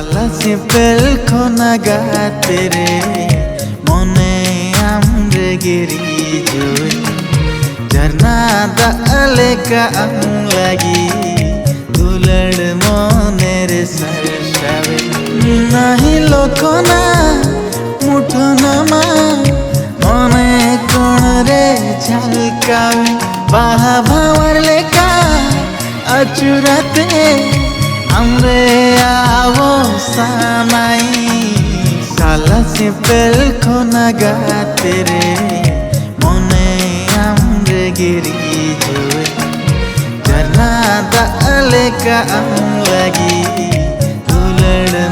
साला सिंपल खोना गा तेरे मने आमरे गिरी जोई झरना दाले का लगी दुलड़ मने रे सरसावे नहीं लोखना मुठो नमा मने कोण रे झलकावे बाहा भावर लेका अचुराते हमरे आवो सानाई साला सिंपल खोना गा तेरे मने हमरे गिरी जोई झरना दाले का लगी दुलड़